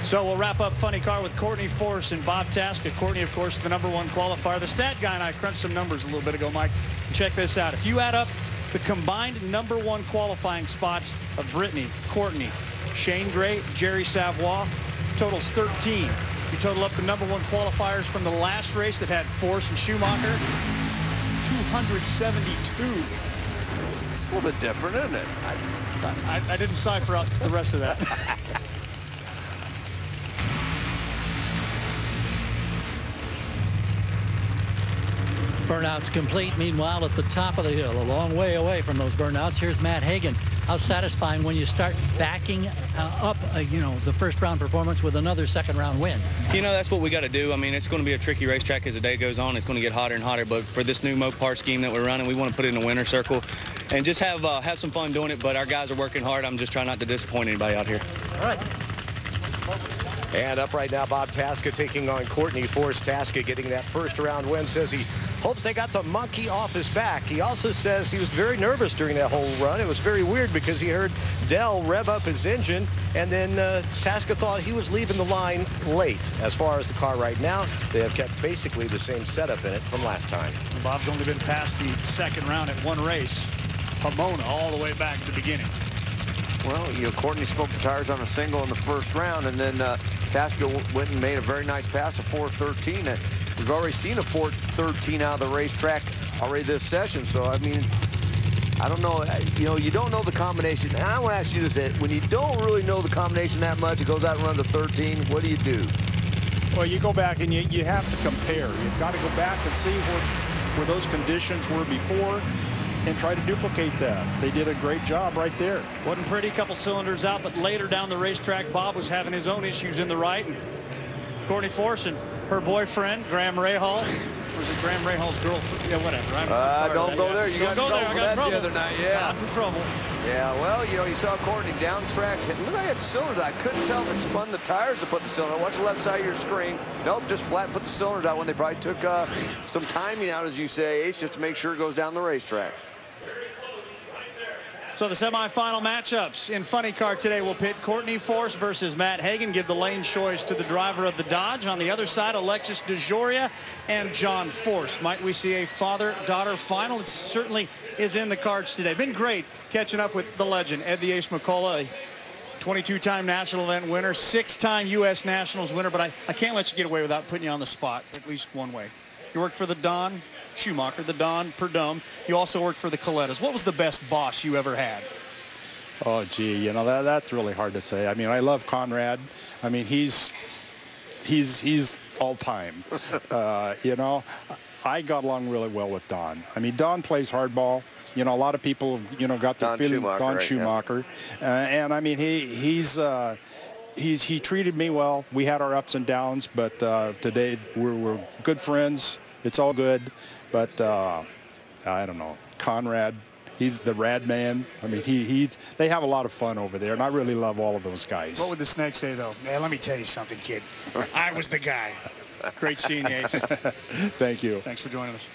So we'll wrap up Funny Car with Courtney Force and Bob Tasca. Courtney, of course, the #1 qualifier. The stat guy and I crunched some numbers a little bit ago, Mike. Check this out. If you add up the combined #1 qualifying spots of Brittany, Courtney, Shane Gray, Jerry Savoie, totals 13. You total up the #1 qualifiers from the last race that had Force and Schumacher, 272. It's a little bit different, isn't it? I didn't cipher out the rest of that. Burnouts complete. Meanwhile, at the top of the hill, a long way away from those burnouts, here's Matt Hagan. How satisfying when you start backing up, you know, the first round performance with another second round win. You know, that's what we got to do. I mean, it's going to be a tricky racetrack as the day goes on. It's going to get hotter and hotter. But for this new Mopar scheme that we're running, we want to put it in a winner circle and just have some fun doing it. But our guys are working hard. I'm just trying not to disappoint anybody out here. All right. And up right now, Bob Tasca taking on Courtney Force. Tasca getting that first round win. Says he hopes they got the monkey off his back. He also says he was very nervous during that whole run. It was very weird because he heard Dell rev up his engine, and then Tasca thought he was leaving the line late. As far as the car right now, they have kept basically the same setup in it from last time. Bob's only been past the second round at one race. Pomona all the way back at the beginning. Well, you know, Courtney smoked the tires on a single in the first round, and then Tasca went and made a very nice pass, a 4.13. We've already seen a 4.13 out of the racetrack already this session. So, I mean, I don't know. You know, you don't know the combination. And I want to ask you this, Ed. When you don't really know the combination that much, it goes out and runs a 13, what do you do? Well, you go back and you have to compare. You've got to go back and see where those conditions were before and try to duplicate that. They did a great job right there. Wasn't pretty, couple cylinders out, but later down the racetrack, Bob was having his own issues in the right. And Courtney Force and her boyfriend, Graham Rahal. Or was it Graham Rahal's girlfriend? Yeah, whatever. Don't go there. You got in trouble for that the other night. Yeah. I'm in trouble. Yeah, well, you know, you saw Courtney down tracks. Look, I had cylinders. I couldn't tell if it spun the tires to put the cylinder. Watch the left side of your screen. Nope, just flat put the cylinders out when they probably took some timing out, as you say, Ace, just to make sure it goes down the racetrack. So the semifinal matchups in Funny Car today will pit Courtney Force versus Matt Hagan. Give the lane choice to the driver of the Dodge. On the other side, Alexis DeJoria and John Force. Might we see a father-daughter final? It certainly is in the cards today. Been great catching up with the legend, Ed the Ace McCullough, a 22-time national event winner, 6-time U.S. Nationals winner. But I can't let you get away without putting you on the spot at least one way. You worked for the Don Schumacher, the Don Perdome. You also worked for the Colettas. What was the best boss you ever had? Oh, gee, you know, that's really hard to say. I mean, I love Conrad. I mean, he's all time. You know, I got along really well with Don. I mean, Don plays hardball. You know, a lot of people, you know, got their feeling Don Schumacher. And I mean, he treated me well. We had our ups and downs, but today we're good friends. It's all good. But I don't know, Conrad, he's the rad man. I mean, they have a lot of fun over there, and I really love all of those guys. What would the snake say, though? Hey, let me tell you something, kid. I was the guy. Great seeing you, Ace. Thank you. Thanks for joining us.